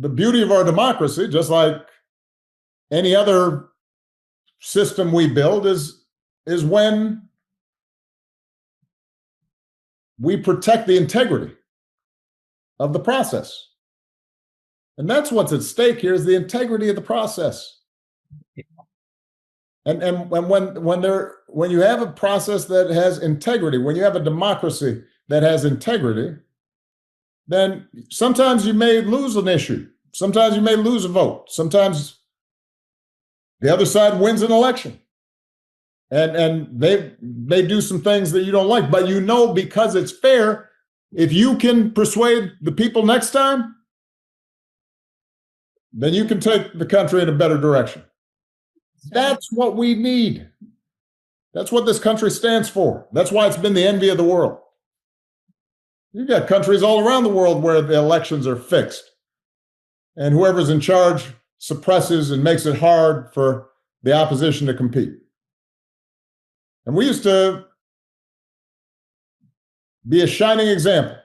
the beauty of our democracy, just like any other system we build, is when we protect the integrity of the process. And that's what's at stake here, is the integrity of the process. And when you have a process that has integrity, when you have a democracy that has integrity, then sometimes you may lose an issue. Sometimes you may lose a vote. Sometimes the other side wins an election. And they do some things that you don't like, but you know, because it's fair, if you can persuade the people next time, then you can take the country in a better direction. That's what we need. That's what this country stands for. That's why it's been the envy of the world. You've got countries all around the world where the elections are fixed, and whoever's in charge suppresses and makes it hard for the opposition to compete. And we used to be a shining example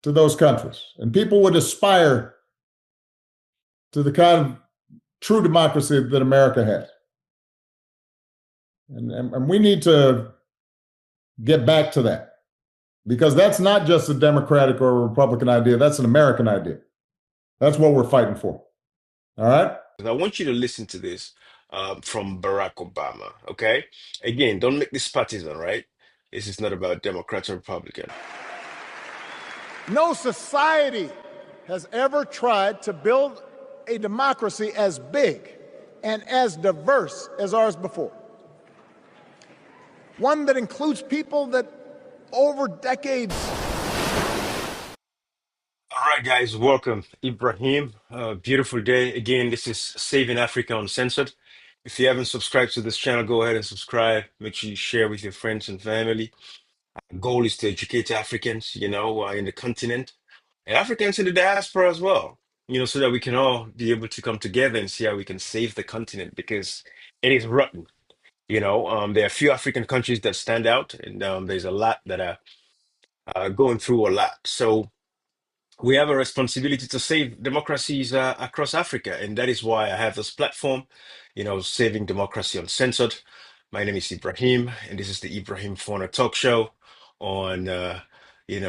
to those countries, and people would aspire to the kind of true democracy that America has. And we need to get back to that, because that's not just a Democratic or a Republican idea. That's an American idea. That's what we're fighting for. All right? I want you to listen to this from Barack Obama, okay? Again, don't make this partisan, right? This is not about Democrats or Republican. No society has ever tried to build a democracy as big and as diverse as ours before. One that includes people that over decades. All right, guys, welcome. Ibrahim, beautiful day. Again, this is Saving Africa Uncensored. If you haven't subscribed to this channel, go ahead and subscribe. Make sure you share with your friends and family. Our goal is to educate Africans, in the continent, and Africans in the diaspora as well, so that we can all be able to come together and see how we can save the continent, because it is rotten. There are a few African countries that stand out, and there's a lot that are going through a lot. So we have a responsibility to save democracies across Africa, and that is why I have this platform, Saving Democracy Uncensored. My name is Ibrahim, and this is the Ibrahim Fauna Talk Show on,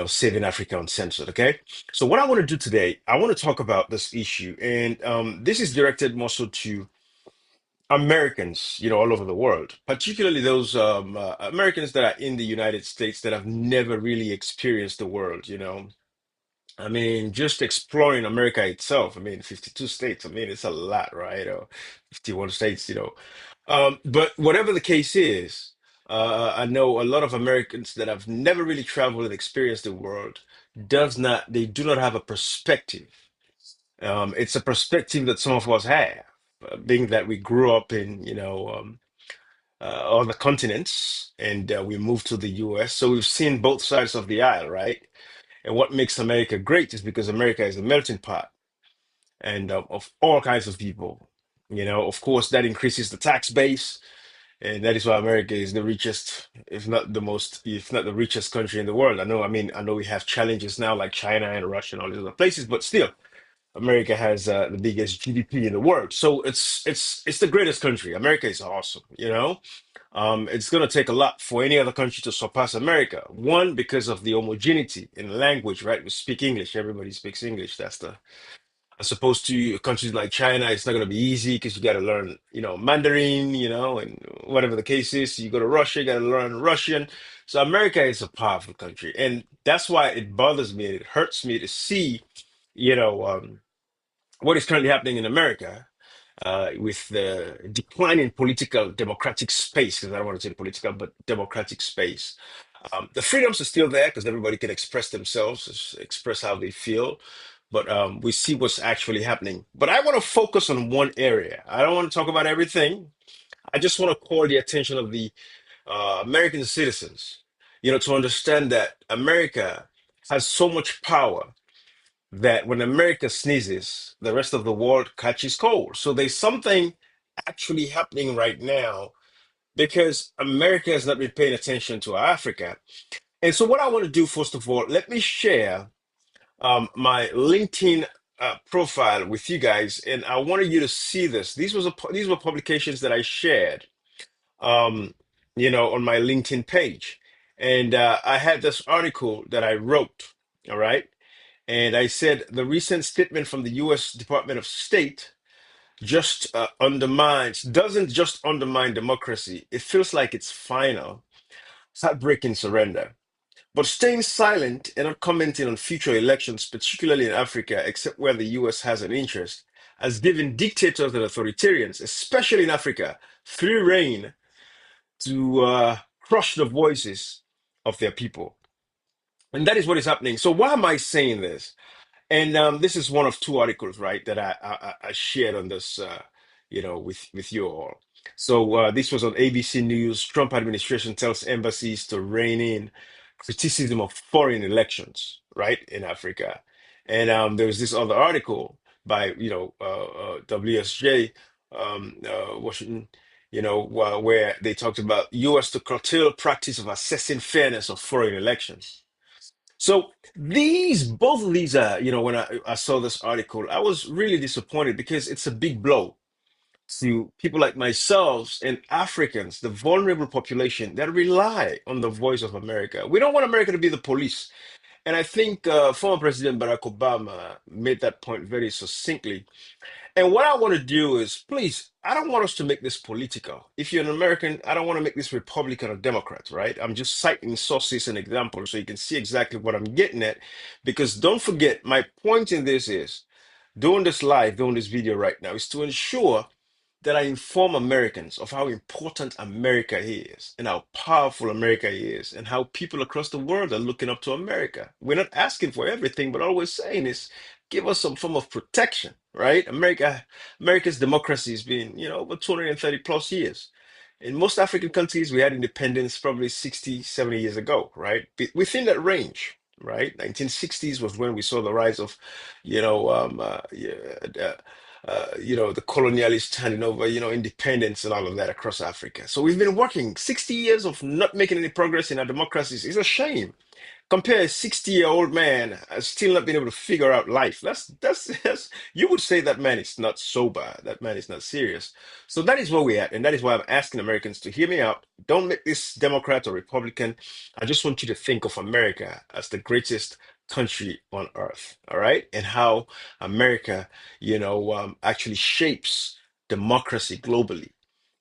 Saving Africa Uncensored. Okay, so what I want to do today, I want to talk about this issue, and this is directed more so to Americans, all over the world, particularly those Americans that are in the United States that have never really experienced the world. I mean, just exploring America itself. I mean, 52 states. I mean, it's a lot, right? Or 51 states. But whatever the case is, I know a lot of Americans that have never really traveled and experienced the world they do not have a perspective. It's a perspective that some of us have, being that we grew up in, other continents, and we moved to the US. So we've seen both sides of the aisle, right? And what makes America great is because America is a melting pot and of all kinds of people. Of course, that increases the tax base, and that is why America is the richest, if not the most, if not the richest country in the world. I know we have challenges now like China and Russia and all these other places, but still, America has the biggest GDP in the world. So it's the greatest country. America is awesome. It's going to take a lot for any other country to surpass America. One, because of the homogeneity in language, right? We speak English. Everybody speaks English. As opposed to countries like China, it's not going to be easy because you got to learn, Mandarin, and whatever the case is. You go to Russia, you got to learn Russian. So America is a powerful country. And that's why it bothers me and it hurts me to see, you know, um, what is currently happening in America with the decline in political democratic space, because I don't want to say political, but democratic space. The freedoms are still there because everybody can express themselves, express how they feel, but we see what's actually happening. But I want to focus on one area. I don't want to talk about everything. I just want to call the attention of the American citizens, to understand that America has so much power that when America sneezes, the rest of the world catches cold. So there's something actually happening right now because America has not been paying attention to Africa. And so, what I want to do, first of all, let me share my LinkedIn profile with you guys, and I wanted you to see this. These were publications that I shared, um, on my LinkedIn page, and I had this article that I wrote. All right, and I said the recent statement from the U.S. Department of State just doesn't just undermine democracy. It feels like it's final, heartbreaking surrender. But staying silent and not commenting on future elections, particularly in Africa, except where the US has an interest, has given dictators and authoritarians, especially in Africa, free rein to crush the voices of their people. And that is what is happening. So, why am I saying this? And this is one of two articles, right, that I shared on this, with you all. So this was on ABC News. Trump administration tells embassies to rein in criticism of foreign elections, right, in Africa. And there was this other article by, WSJ, Washington, where they talked about U.S. to curtail practice of assessing fairness of foreign elections. So both of these, when I saw this article, I was really disappointed because it's a big blow to people like myself and Africans, the vulnerable population that rely on the voice of America. We don't want America to be the police. And I think former President Barack Obama made that point very succinctly. And what I want to do is, please, I don't want us to make this political. If you're an American, I don't want to make this Republican or Democrat, right? I'm just citing sources and examples so you can see exactly what I'm getting at. Because don't forget, my point in this is doing this video right now is to ensure that I inform Americans of how important America is and how powerful America is and how people across the world are looking up to America. We're not asking for everything, but all we're saying is give us some form of protection, right? America's democracy has been, over 230 plus years. In most African countries, we had independence probably 60, 70 years ago, right? Within that range, right? 1960s was when we saw the rise of, yeah, the colonialists handing over, independence and all of that across Africa. So we've been working 60 years of not making any progress in our democracies. It's a shame. Compare a 60-year-old man still not being able to figure out life. That's you would say that man is not sober. That man is not serious. So that is where we're at, and that is why I'm asking Americans to hear me out. Don't make this Democrat or Republican. I just want you to think of America as the greatest country on earth. All right, and how America, actually shapes democracy globally.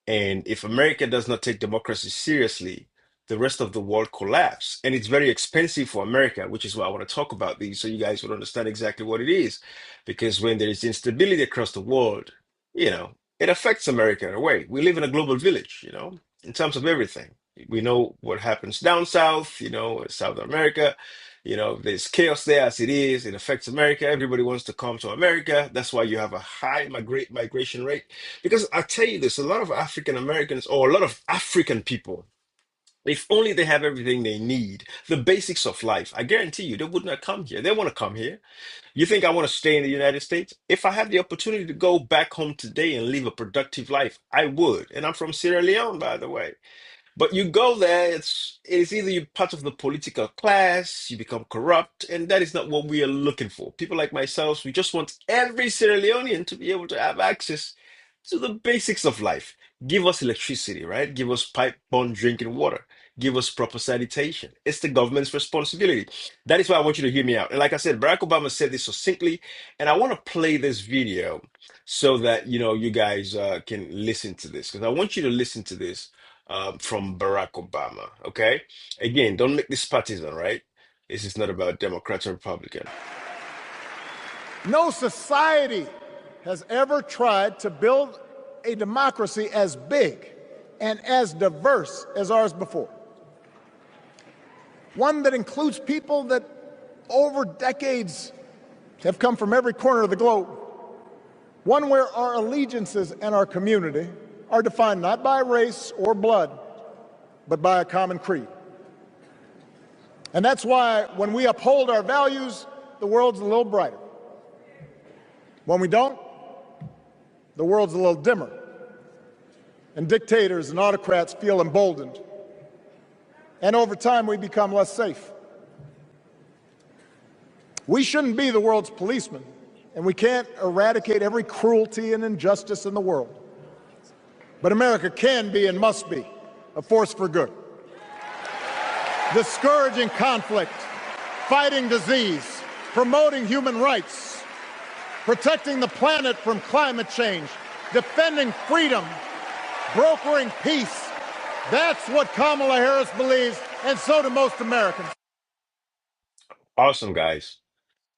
And if America does not take democracy seriously, the rest of the world collapse. And it's very expensive for America, which is why I want to talk about these so you guys would understand exactly what it is. Because when there is instability across the world, it affects America in a way. We live in a global village, in terms of everything. We know what happens down south, South America. There's chaos there as it is. It affects America. Everybody wants to come to America. That's why you have a high migration rate. Because I tell you this, a lot of African Americans or a lot of African people, if only they have everything they need, the basics of life, I guarantee you, they would not come here. They want to come here. You think I want to stay in the United States? If I have the opportunity to go back home today and live a productive life, I would. And I'm from Sierra Leone, by the way. But you go there, it's either you're part of the political class, you become corrupt, and that is not what we are looking for. People like myself, we just want every Sierra Leonean to be able to have access to the basics of life. Give us electricity, right? Give us pipe-borne drinking water. Give us proper sanitation. It's the government's responsibility. That is why I want you to hear me out. And like I said, Barack Obama said this succinctly, and I want to play this video so that you guys can listen to this because I want you to listen to this from Barack Obama. Okay, again, don't make this partisan, right? This is not about Democrats or Republican. No society has ever tried to build a democracy as big and as diverse as ours before. One that includes people that over decades have come from every corner of the globe. One where our allegiances and our community are defined not by race or blood, but by a common creed. And that's why when we uphold our values, the world's a little brighter. When we don't, the world's a little dimmer. And dictators and autocrats feel emboldened. And over time, we become less safe. We shouldn't be the world's policemen, and we can't eradicate every cruelty and injustice in the world. But America can be and must be a force for good, discouraging conflict, fighting disease, promoting human rights, protecting the planet from climate change, defending freedom, brokering peace. That's what Kamala Harris believes, and so do most Americans. Awesome, guys.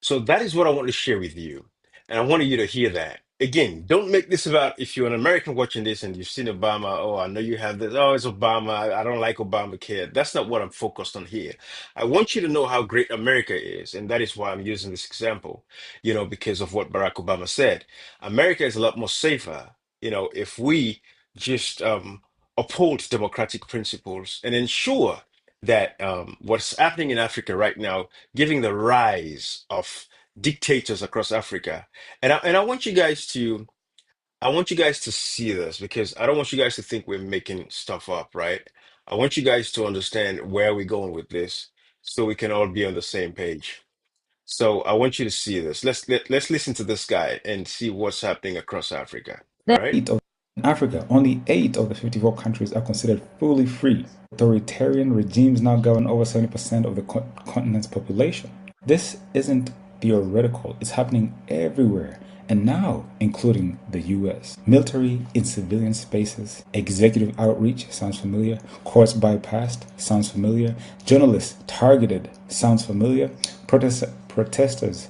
So that is what I want to share with you. And I wanted you to hear that. Again, don't make this about if you're an American watching this and you've seen Obama, oh, I know you have this, oh, it's Obama, I don't like Obamacare. That's not what I'm focused on here. I want you to know how great America is. And that is why I'm using this example, because of what Barack Obama said. America is a lot more safer, if we just uphold democratic principles and ensure that what's happening in Africa right now, giving the rise of dictators across Africa. And I want you guys to see this because I don't want you guys to think we're making stuff up, right? I want you guys to understand where we're going with this so we can all be on the same page. So I want you to see this. Let's listen to this guy and see what's happening across Africa. All right. In Africa, only 8 of the 54 countries are considered fully free. Authoritarian regimes now govern over 70% of the continent's population. This isn't theoretical, it's happening everywhere, and now including the US. Military in civilian spaces, executive outreach sounds familiar, courts bypassed sounds familiar, journalists targeted sounds familiar, protesters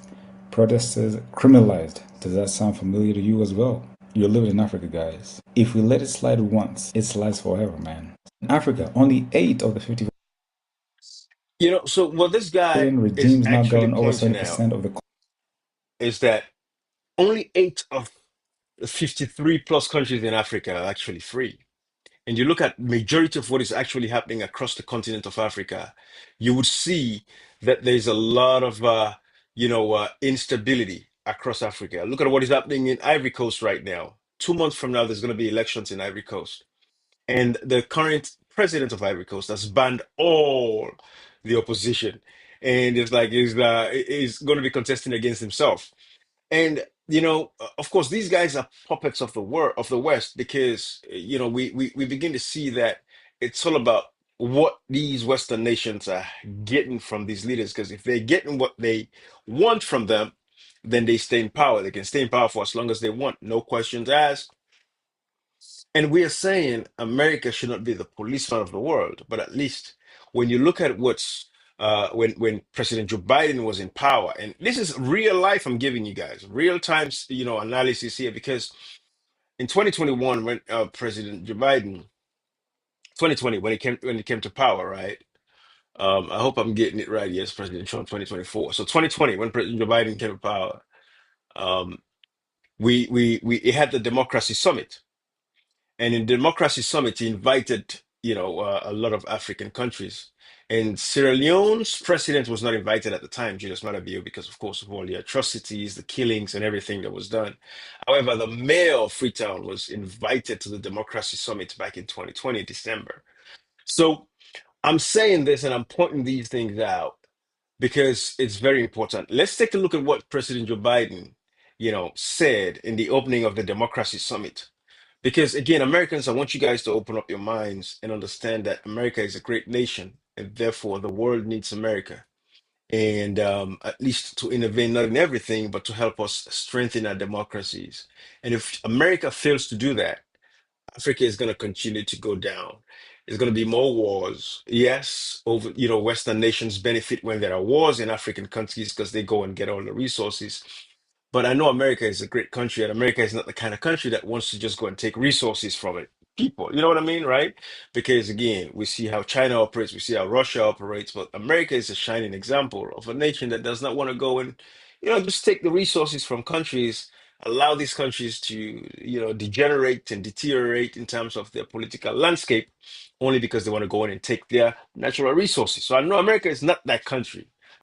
criminalized. Does that sound familiar to you as well? You're living in Africa, guys. If we let it slide once, it slides forever, man. In Africa, only 8 of the 54 So what this guy is regimes now actually govern over pointing out 70% of the is that only 8 of the 53 plus countries in Africa are actually free. And you look at majority of what is actually happening across the continent of Africa, you would see that there's a lot of instability across Africa. Look at what is happening in Ivory Coast right now. 2 months from now, there's going to be elections in Ivory Coast, and the current president of Ivory Coast has banned all the opposition, and it's like he's going to be contesting against himself. And of course, these guys are puppets of the world of the West because we begin to see that it's all about what these Western nations are getting from these leaders. Because if they're getting what they want from them, then they stay in power. They can stay in power for as long as they want, no questions asked. And we are saying America should not be the policeman of the world, but at least when you look at what's when President Joe Biden was in power, and this is real life, I'm giving you guys real time, analysis here because in 2021, when President Joe Biden, 2020, when he came to power, right? I hope I'm getting it right. Yes, President Trump, 2024. So 2020, when President Joe Biden came to power, um, we had the Democracy Summit. And in Democracy Summit, he invited, a lot of African countries. And Sierra Leone's president was not invited at the time, Julius Maada because, of course, of all the atrocities, the killings, and everything that was done. However, the mayor of Freetown was invited to the Democracy Summit back in 2020, December. So I'm saying this and I'm pointing these things out because it's very important. Let's take a look at what President Joe Biden, said in the opening of the Democracy Summit. Because again, Americans, I want you guys to open up your minds and understand that America is a great nation, and therefore the world needs America. And at least to intervene, not in everything, but to help us strengthen our democracies. And if America fails to do that, Africa is going to continue to go down. There's going to be more wars. Yes, over Western nations benefit when there are wars in African countries because they go and get all the resources. But I know America is a great country, and America is not the kind of country that wants to just go and take resources from it. People, you know what I mean, right? Because again, we see how China operates, we see how Russia operates, but America is a shining example of a nation that does not want to go and, just take the resources from countries, allow these countries to, degenerate and deteriorate in terms of their political landscape, only because they want to go in and take their natural resources. So I know America is not that country.